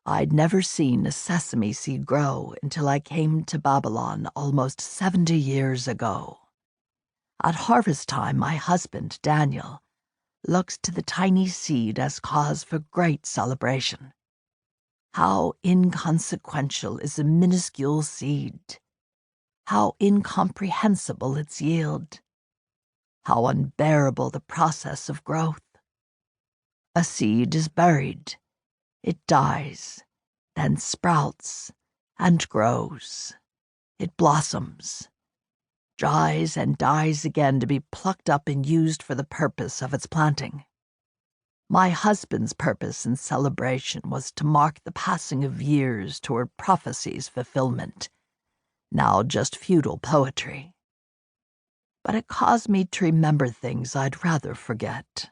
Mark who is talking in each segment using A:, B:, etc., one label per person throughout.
A: I'd never seen a sesame seed grow until I came to Babylon almost 70 years ago. At harvest time, my husband, Daniel, looks to the tiny seed as cause for great celebration. How inconsequential is a minuscule seed! How incomprehensible its yield! How unbearable the process of growth! A seed is buried. It dies, then sprouts and grows. It blossoms, dries and dies again to be plucked up and used for the purpose of its planting. My husband's purpose and celebration was to mark the passing of years toward prophecy's fulfillment, now just futile poetry. But it caused me to remember things I'd rather forget.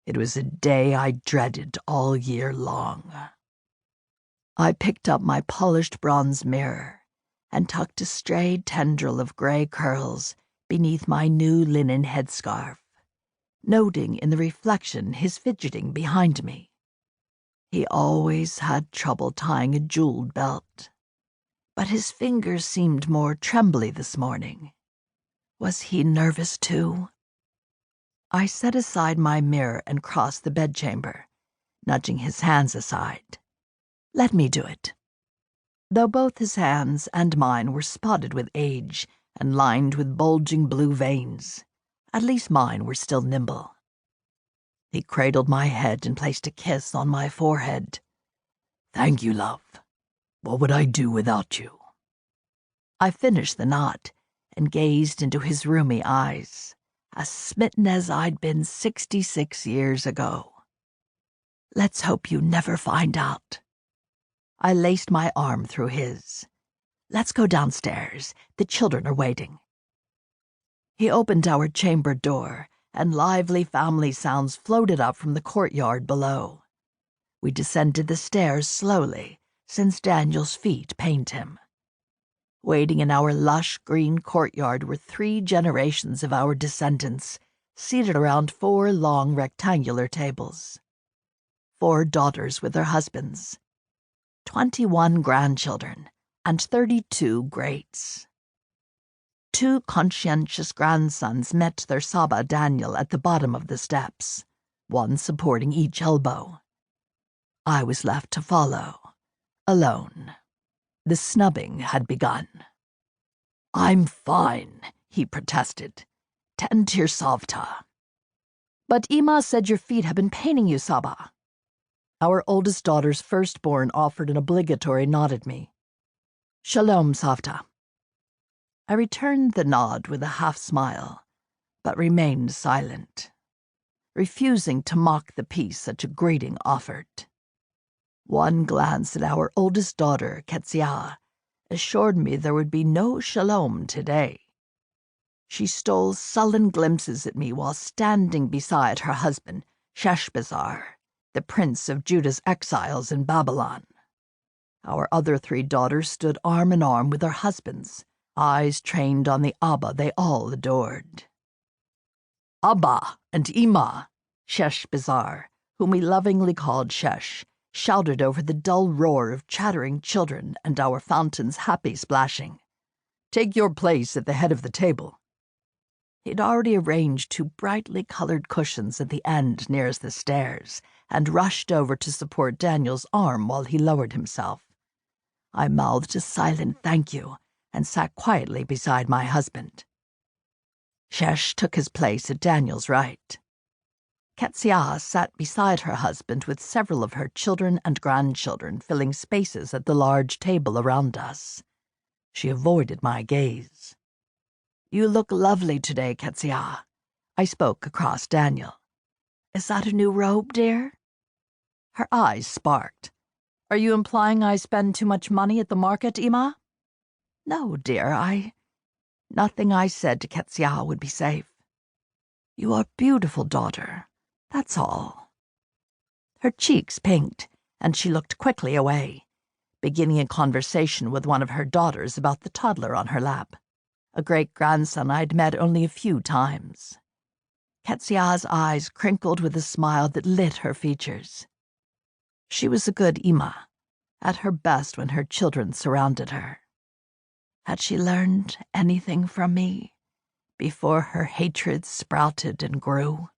A: It was a day I dreaded all year long. I picked up my polished bronze mirror and tucked a stray tendril of gray curls beneath my new linen headscarf, noting in the reflection his fidgeting behind me. He always had trouble tying a jeweled belt, but his fingers seemed more trembly this morning. Was he nervous too? I set aside my mirror and crossed the bedchamber, nudging his hands aside. Let me do it. Though both his hands and mine were spotted with age and lined with bulging blue veins, at least mine were still nimble. He cradled my head and placed a kiss on my forehead. Thank you, love. What would I do without you? I finished the knot and gazed into his roomy eyes, as smitten as I'd been 66 years ago. Let's hope you never find out. I laced my arm through his. Let's go downstairs. The children are waiting. He opened our chamber door, and lively family sounds floated up from the courtyard below. We descended the stairs slowly, since Daniel's feet pained him. Waiting in our lush green courtyard were 3 generations of our descendants, seated around 4 long rectangular tables. 4 daughters with their husbands, 21 grandchildren, and 32 greats. 2 conscientious grandsons met their Saba Daniel at the bottom of the steps, one supporting each elbow. I was left to follow, alone. The snubbing had begun. I'm fine, he protested. Tend to your Savta. But Ima said your feet have been paining you, Saba. Our oldest daughter's firstborn offered an obligatory nod at me. Shalom, Savta. I returned the nod with a half-smile, but remained silent, refusing to mock the peace such a greeting offered. One glance at our oldest daughter, Ketsia, assured me there would be no shalom today. She stole sullen glimpses at me while standing beside her husband, Sheshbazzar, the prince of Judah's exiles in Babylon. Our other 3 daughters stood arm in arm with their husbands, eyes trained on the Abba they all adored. Abba and Ima, Sheshbazzar, whom we lovingly called Shesh, shouted over the dull roar of chattering children and our fountain's happy splashing. Take your place at the head of the table. He'd already arranged 2 brightly colored cushions at the end nearest the stairs and rushed over to support Daniel's arm while he lowered himself. I mouthed a silent thank you and sat quietly beside my husband. Shesh took his place at Daniel's right. Ketsia sat beside her husband with several of her children and grandchildren filling spaces at the large table around us. She avoided my gaze. You look lovely today, Ketsia. I spoke across Daniel. Is that a new robe, dear? Her eyes sparked. Are you implying I spend too much money at the market, Ima? No, dear, Nothing I said to Ketsia would be safe. You are beautiful, daughter. That's all. Her cheeks pinked, and she looked quickly away, beginning a conversation with one of her daughters about the toddler on her lap, a great-grandson I'd met only a few times. Ketsia's eyes crinkled with a smile that lit her features. She was a good Ima, at her best when her children surrounded her. Had she learned anything from me before her hatred sprouted and grew?